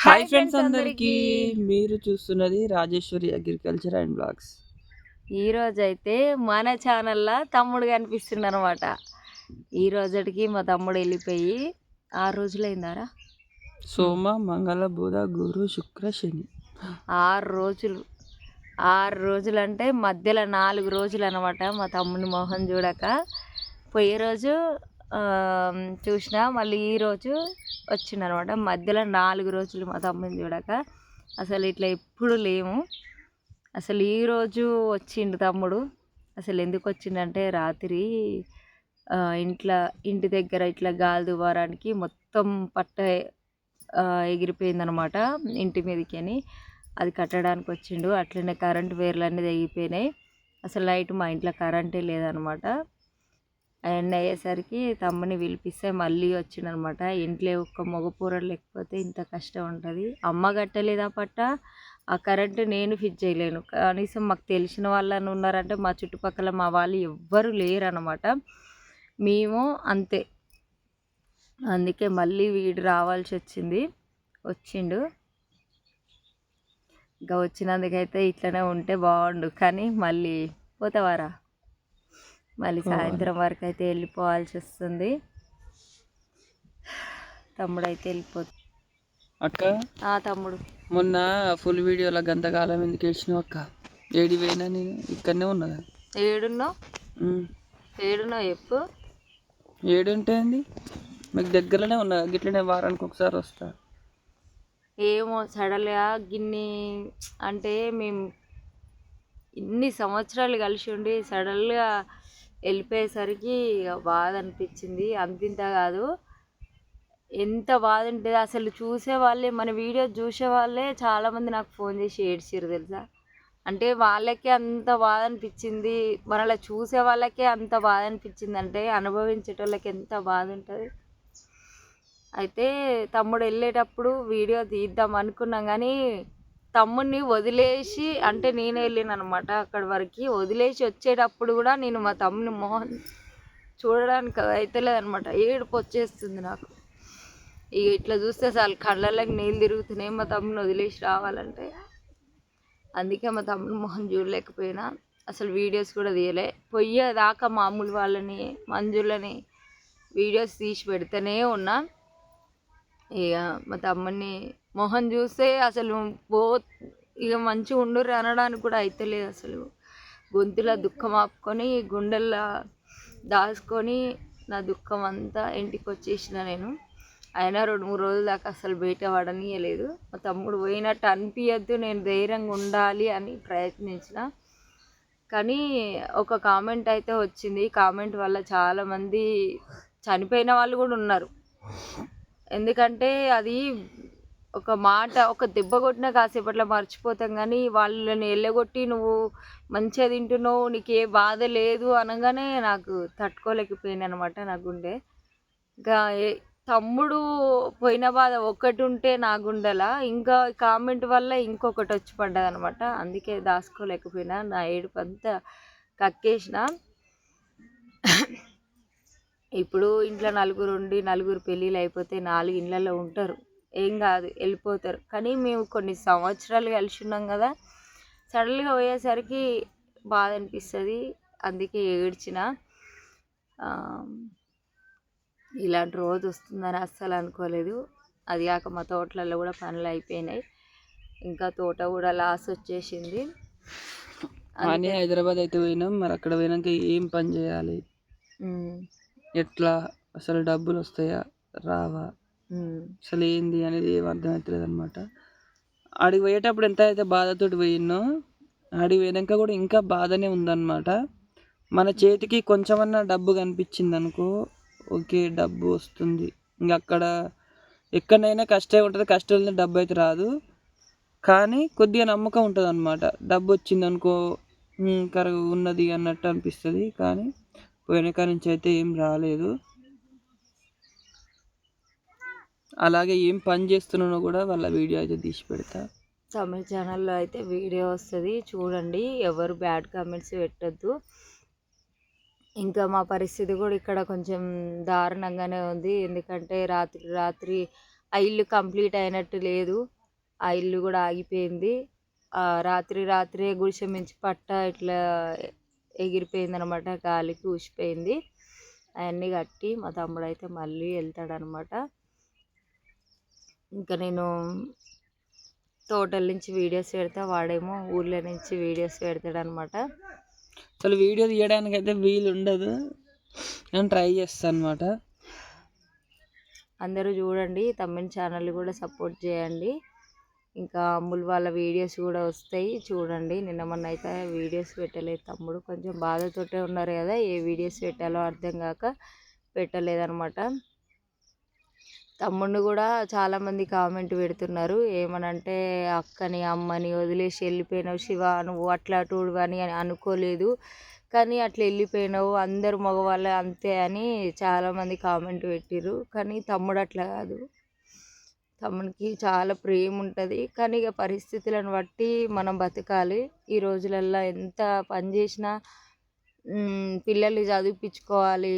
Hi friends అందరికీ, మీరు చూస్తున్నది రాజేశ్వరి అగ్రికల్చర్ అండ్ బ్లాగ్స్. ఈరోజు అయితే మన ఛానల్లో తమ్ముడు కనిపిస్తుంది అనమాట. ఈ రోజుకి మా తమ్ముడు వెళ్ళిపోయి 6 రోజులైందారా. సోమ మంగళ బుధ గురు శుక్ర శని 6 రోజులు. 6 రోజులు అంటే మధ్యలో 4 రోజులు అనమాట. మా తమ్ముని మొహం చూడక పోయే రోజు చూసినా, మళ్ళీ ఈరోజు వచ్చిందనమాట. మధ్యలో 4 రోజులు మా తమ్ముని చూడక అసలు ఇట్లా ఎప్పుడు లేము. అసలు ఈరోజు వచ్చిండు తమ్ముడు. అసలు ఎందుకు వచ్చిండంటే రాత్రి ఇంటి దగ్గర ఇట్లా గాలి దువారానికి మొత్తం పట్ట ఎగిరిపోయిందనమాట ఇంటి మీదకి అని. అది కట్టడానికి వచ్చిండు. అట్లనే కరెంటు వైర్లన్నీ తెగిపోయినాయి. అసలు నైట్ మా ఇంట్లో కరెంటే లేదనమాట. అవన్నీ అయ్యేసరికి తమ్ముని పిలిపిస్తే మళ్ళీ వచ్చిండనమాట. ఇంట్లో ఒక్క మగపూర లేకపోతే ఇంత కష్టం ఉంటుంది. అమ్మ కట్టలేదా పట్ట, ఆ కరెంటు నేను ఫిట్ చేయలేను. కనీసం మాకు తెలిసిన వాళ్ళని ఉన్నారంటే మా చుట్టుపక్కల మా వాళ్ళు ఎవ్వరు లేరనమాట. మేము అంతే. అందుకే మళ్ళీ వీడు రావాల్సి వచ్చిండు. ఇంకా వచ్చినందుకైతే ఇట్లనే ఉంటే బాగుండు, కానీ మళ్ళీ పోతావారా, మళ్ళీ సాయంత్రం వరకు అయితే వెళ్ళిపోవాల్సి వస్తుంది. తమ్ముడు అయితే వెళ్ళిపోతుంది. అక్క తమ్ముడు మొన్న ఫుల్ వీడియోలో గంతకాలం ఎందుకు ఏడ్చినావు అక్క? ఏడి పోయినా నేను ఇక్కడనే ఉన్నా. ఏడున్నావు ఎప్పు ఏడుంటే అండి మీకు దగ్గరలోనే ఉన్నా, గిట్లనే వారానికి ఒకసారి వస్తా. ఏమో సడన్గా గిన్ని అంటే మేము ఇన్ని సంవత్సరాలు కలిసి ఉండి సడన్గా వెళ్ళిపోయేసరికి బాధ అనిపించింది. అంతింత కాదు, ఎంత బాధ ఉంటుంది అసలు. చూసేవాళ్ళే, మన వీడియో చూసేవాళ్ళే చాలామంది నాకు ఫోన్ చేసి ఏడ్చారు తెలుసా. అంటే వాళ్ళకే అంత బాధ అనిపించింది, మనలా చూసే వాళ్ళకే అంత బాధ అనిపించింది అంటే అనుభవించేటోళ్ళకి ఎంత బాధ ఉంటుంది. అయితే తమ్ముడు వెళ్ళేటప్పుడు వీడియో తీద్దాం అనుకున్నాం, కానీ తమ్ముడిని వదిలేసి, అంటే నేనే వెళ్ళాను అనమాట అక్కడి వరకు. వదిలేసి వచ్చేటప్పుడు కూడా నేను మా తమ్ముని మొహం చూడడానికి అవుతలేదు అనమాట. ఏడుపు వచ్చేస్తుంది నాకు. ఇక ఇట్లా చూస్తే చాలు కళ్ళకి నీళ్ళు తిరుగుతున్నాయి మా తమ్ముని వదిలేసి రావాలంటే. అందుకే మా తమ్ముని మొహం చూడలేకపోయినా, అసలు వీడియోస్ కూడా తీయలే. పోయేదాకా మామూలు వాళ్ళని, మంజులని వీడియోస్ తీసి పెడితేనే ఉన్నా. ఇక మా తమ్ముని మొహం చూస్తే అసలు ఇక మంచిగా ఉండుర్రి అనడానికి కూడా అయితలేదు అసలు. గొంతులో దుఃఖం ఆపుకొని గుండెల్లో దాచుకొని నా దుఃఖం అంతా ఇంటికి వచ్చేసిన నేను. అయినా 2-3 రోజుల దాకా అసలు బయట పడనీయలేదు. మా తమ్ముడు పోయినట్టు అనిపించద్దు, నేను ధైర్యంగా ఉండాలి అని ప్రయత్నించిన. కానీ ఒక కామెంట్ అయితే వచ్చింది. కామెంట్ వల్ల చాలామంది చనిపోయిన వాళ్ళు కూడా ఉన్నారు. ఎందుకంటే అది ఒక మాట, ఒక దెబ్బ కొట్టినా కాసేపట్లో మర్చిపోతాం, కానీ వాళ్ళని వెళ్ళగొట్టి నువ్వు మంచిగా తింటున్నావు, నీకు ఏ బాధ లేదు అనగానే నాకు తట్టుకోలేకపోయింది అనమాట నా గుండె. ఇంకా తమ్ముడు పోయిన బాధ ఒక్కటి ఉంటే నా గుండెలా, ఇంకా కామెంట్ వల్ల ఇంకొకటి వచ్చి పడ్డది అనమాట. అందుకే దాచుకోలేకపోయినా, నా ఏడుపు అంతా కక్కేసిన. ఇప్పుడు ఇంట్లో నలుగురు పెళ్ళిళ్ళు అయిపోతే 4 ఇళ్ళల్లో ఉంటారు, ఏం కాదు, వెళ్ళిపోతారు. కానీ మేము కొన్ని సంవత్సరాలు కలిసి ఉన్నాం కదా, సడన్గా పోయేసరికి బాధ అనిపిస్తుంది. అందుకే ఏడ్చిన. ఇలాంటి రోజు వస్తుందని అస్సలు అనుకోలేదు. అది కాక మా తోటలలో కూడా పనులు అయిపోయినాయి, ఇంకా తోట కూడా లాస్ వచ్చేసింది. అని హైదరాబాద్ అయితే పోయినాం. మరి అక్కడ పోయినాక ఏం పని చేయాలి, ఎట్లా, అసలు డబ్బులు వస్తాయా రావా, అసలు ఏంది అనేది ఏం అర్థమవుతలేదు అనమాట. ఆడికి పోయేటప్పుడు ఎంత అయితే బాధతోటి పోయినో, ఆడికి పోయినాక కూడా ఇంకా బాధనే ఉందన్నమాట. మన చేతికి కొంచెమన్నా డబ్బు కనిపించింది అనుకో, ఓకే డబ్బు వస్తుంది. ఇంకా అక్కడ ఎక్కడైనా కష్టం ఉంటుంది, కష్టం డబ్బు అయితే రాదు. కానీ కొద్దిగా నమ్మకం ఉంటుంది అనమాట. డబ్బు వచ్చింది అనుకో ఉన్నది అన్నట్టు అనిపిస్తుంది. కానీ పోయిన కాడి నుంచి అయితే ఏం రాలేదు. అలాగే ఏం పని చేస్తున్నానో కూడా వాళ్ళ వీడియో అయితే తీసి పెడతా. తమిళ ఛానల్లో అయితే వీడియో వస్తుంది, చూడండి. ఎవరు బ్యాడ్ కామెంట్స్ పెట్టద్దు. ఇంకా మా పరిస్థితి కూడా ఇక్కడ కొంచెం దారుణంగానే ఉంది. ఎందుకంటే రాత్రి ఆ ఇల్లు కంప్లీట్ అయినట్టు లేదు, ఆ ఇల్లు కూడా ఆగిపోయింది. రాత్రే గుడిసె మించి పట్ట ఇట్లా ఎగిరిపోయిందనమాట, గాలికి ఊసిపోయింది. అవన్నీ కట్టి మా తమ్ముడు అయితే మళ్ళీ వెళ్తాడనమాట. ఇంకా నేను తోటల నుంచి వీడియోస్ పెడతా, వాడేమో ఊర్లో నుంచి వీడియోస్ పెడతాడనమాట. అసలు వీడియో తీయడానికి అయితే వీలు ఉండదు, నేను ట్రై చేస్తాను అనమాట. అందరూ చూడండి, తమ్మిన ఛానల్ కూడా సపోర్ట్ చేయండి. ఇంకా అమ్ములు వాళ్ళ వీడియోస్ కూడా వస్తాయి చూడండి. నిన్న మొన్న అయితే వీడియోస్ పెట్టలేదు తమ్ముడు, కొంచెం బాధతోటే ఉన్నారు కదా, ఏ వీడియోస్ పెట్టాలో అర్థం కాక పెట్టలేదన్నమాట. తమ్ముడిని కూడా చాలామంది కామెంట్ పెడుతున్నారు, ఏమనంటే అక్కని అమ్మని వదిలేసి వెళ్ళిపోయినావు శివ, నువ్వు అట్లా టూడు అని అనుకోలేదు, కానీ అట్లా వెళ్ళిపోయినావు, అందరు మగవాళ్ళే అంతే అని చాలామంది కామెంట్ పెట్టిర్రు. కానీ తమ్ముడు అట్లా కాదు, తమ్మునికి చాలా ప్రేమ ఉంటుంది. కానీ ఇక పరిస్థితులను బట్టి మనం బతకాలి. ఈ రోజులల్లో ఎంత పని చేసినా పిల్లల్ని చదివించుకోవాలి,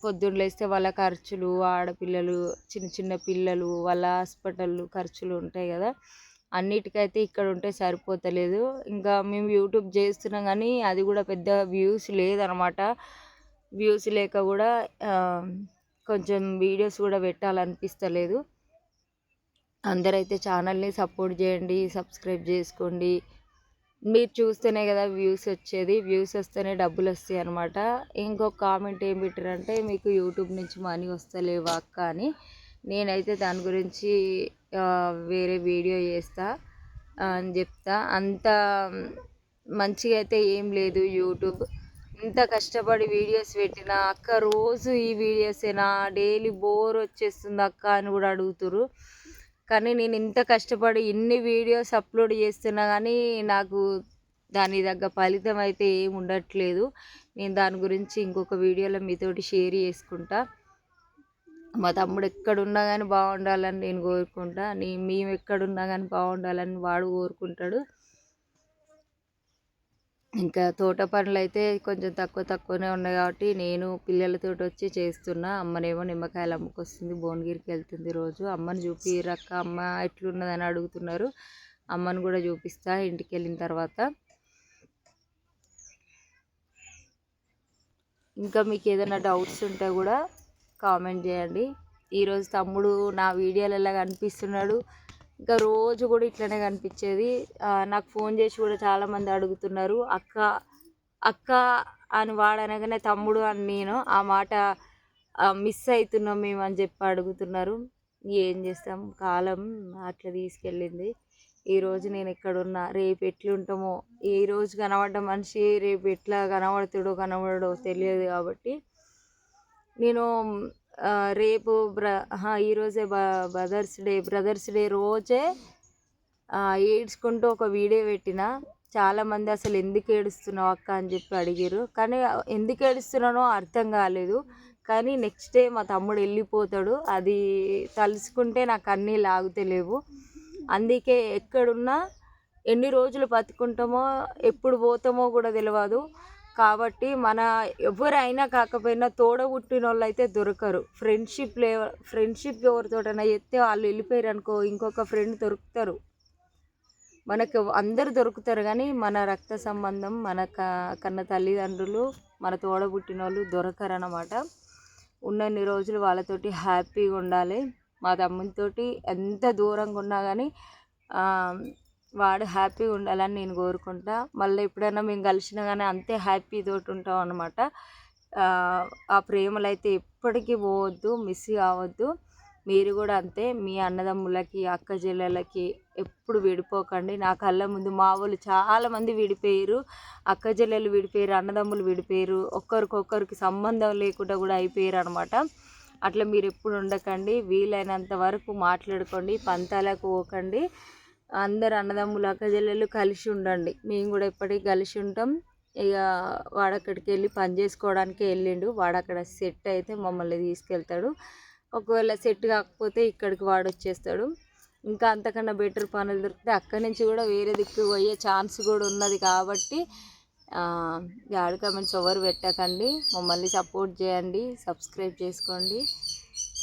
పొద్దున్న లేస్తే వాళ్ళ ఖర్చులు, ఆడపిల్లలు చిన్న చిన్న పిల్లలు వాళ్ళ హాస్పిటల్ ఖర్చులు ఉంటాయి కదా, అన్నిటికైతే ఇక్కడ ఉంటే సరిపోతలేదు. ఇంకా మేము యూట్యూబ్ చేస్తున్నాం కానీ అది కూడా పెద్ద వ్యూస్ లేదనమాట. వ్యూస్ లేక కూడా కొంచెం వీడియోస్ కూడా పెట్టాలనిపిస్తలేదు. అందరైతే ఛానల్ని సపోర్ట్ చేయండి, సబ్స్క్రైబ్ చేసుకోండి. మీరు చూస్తేనే కదా వ్యూస్ వచ్చేది, వ్యూస్ వస్తేనే డబ్బులు వస్తాయి అనమాట. ఇంకొక కామెంట్ ఏం పెట్టారంటే మీకు యూట్యూబ్ నుంచి మనీ వస్తలేవా అక్క అని. నేనైతే దాని గురించి వేరే వీడియో చేస్తా అని చెప్తా. అంత మంచిగా అయితే ఏం లేదు యూట్యూబ్. ఇంత కష్టపడి వీడియోస్ పెట్టిన అక్క రోజు ఈ వీడియోసేనా, డైలీ బోర్ వచ్చేస్తుంది అక్క అని కూడా అడుగుతురు. కానీ నేను ఇంత కష్టపడి ఇన్ని వీడియోస్ అప్లోడ్ చేస్తున్నా కానీ నాకు దాని తగ్గ ఫలితం అయితే ఏమి ఉండట్లేదు. నేను దాని గురించి ఇంకొక వీడియోలో మీతోటి షేర్ చేసుకుంటా. మా తమ్ముడు ఎక్కడున్నా కానీ బాగుండాలని నేను కోరుకుంటా, మేము ఎక్కడున్నా కానీ బాగుండాలని వాడు కోరుకుంటాడు. ఇంకా తోట పనులు అయితే కొంచెం తక్కువనే ఉన్నాయి కాబట్టి నేను పిల్లలతో వచ్చి చేస్తున్నా. అమ్మనేమో నిమ్మకాయలు అమ్ముకొస్తుంది, భువనగిరికి వెళ్తుంది రోజు. అమ్మని చూపిరక్క, అమ్మ ఎట్లున్నదని అడుగుతున్నారు. అమ్మని కూడా చూపిస్తా ఇంటికి వెళ్ళిన తర్వాత. ఇంకా మీకు ఏదైనా డౌట్స్ ఉంటే కూడా కామెంట్ చేయండి. ఈరోజు తమ్ముడు నా వీడియోలలో కనిపిస్తున్నాడు, ఇంకా రోజు కూడా ఇట్లనే కనిపించేది. నాకు ఫోన్ చేసి కూడా చాలామంది అడుగుతున్నారు, అక్క అక్క అని వాడనగానే తమ్ముడు అని నేను ఆ మాట మిస్ అవుతున్నాం మేము అని చెప్పి అడుగుతున్నారు. ఏం చేస్తాం, కాలం అట్లా తీసుకెళ్ళింది. ఈరోజు నేను ఎక్కడున్నా, రేపు ఎట్లుంటామో, ఈ రోజు కనబడ్డ మనిషి రేపు ఎట్లా కనబడడో తెలియదు. కాబట్టి నేను రేపు ఈరోజే బ్రదర్స్ డే రోజే ఏడ్చుకుంటూ ఒక వీడియో పెట్టిన. చాలామంది అసలు ఎందుకు ఏడుస్తున్నావు అక్క అని చెప్పి అడిగారు, కానీ ఎందుకు ఏడుస్తున్నానో అర్థం కాలేదు. కానీ నెక్స్ట్ డే మా తమ్ముడు వెళ్ళిపోతాడు, అది తలుచుకుంటే నాకు అన్నీ లాగుతలేవు. అందుకే ఎక్కడున్నా ఎన్ని రోజులు బతుకుంటామో ఎప్పుడు పోతామో కూడా తెలియదు. కాబట్టి మన ఎవరైనా కాకపోయినా తోడబుట్టిన వాళ్ళు అయితే దొరకరు. ఫ్రెండ్షిప్ ఎవరితోటైనా చెప్తే వాళ్ళు వెళ్ళిపోయారు అనుకో, ఇంకొక ఫ్రెండ్ దొరుకుతారు. మనకు అందరు దొరుకుతారు కానీ మన రక్త సంబంధం, మన కన్న తల్లిదండ్రులు, మన తోడబుట్టిన వాళ్ళు దొరకరు అన్నమాట. ఉన్నన్ని రోజులు వాళ్ళతోటి హ్యాపీగా ఉండాలి. మా తమ్మునితోటి ఎంత దూరంగా ఉన్నా కానీ వాడు హ్యాపీగా ఉండాలని నేను కోరుకుంటా. మళ్ళీ ఎప్పుడైనా మేము కలిసినా కానీ అంతే హ్యాపీ తోటి ఉంటాం అన్నమాట. ఆ ప్రేమలు అయితే ఎప్పటికీ పోవద్దు, మిస్ కావద్దు. మీరు కూడా అంతే, మీ అన్నదమ్ములకి అక్క చెల్లెళ్ళకి ఎప్పుడు విడిపోకండి. నా కళ్ళ ముందు మా వాళ్ళు చాలామంది విడిపోయారు, అక్క చెల్లెలు విడిపోయారు, అన్నదమ్ములు విడిపోయారు, ఒక్కరికొక్కరికి సంబంధం లేకుండా కూడా అయిపోయారు అనమాట. అట్లా మీరు ఎప్పుడు ఉండకండి, వీలైనంత వరకు మాట్లాడుకోండి, పంతాలకు పోకండి. అందరు అన్నదమ్ములు అక్క చెల్లెలు కలిసి ఉండండి. మేము కూడా ఎప్పటికీ కలిసి ఉంటాం. ఇక వాడు అక్కడికి వెళ్ళి పని చేసుకోవడానికి వెళ్ళిండు, వాడు అక్కడ సెట్ అయితే మమ్మల్ని తీసుకెళ్తాడు. ఒకవేళ సెట్ కాకపోతే ఇక్కడికి వాడు వచ్చేస్తాడు. ఇంకా అంతకన్నా బెటర్ పనులు దొరికితే అక్కడి నుంచి కూడా వేరే దిక్కు పోయే ఛాన్స్ కూడా ఉన్నది. కాబట్టి బ్యాడ్ కామెంట్స్ ఎవరు పెట్టకండి, మమ్మల్ని సపోర్ట్ చేయండి, సబ్స్క్రైబ్ చేసుకోండి,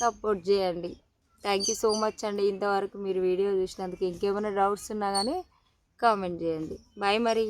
సపోర్ట్ చేయండి. థ్యాంక్ యూ సో మచ్ అండి. ఇంతవరకు మీరు వీడియో చూసినందుకు. ఇంకేమైనా డౌట్స్ ఉన్నా కానీ కామెంట్ చేయండి. బాయ్ మరి.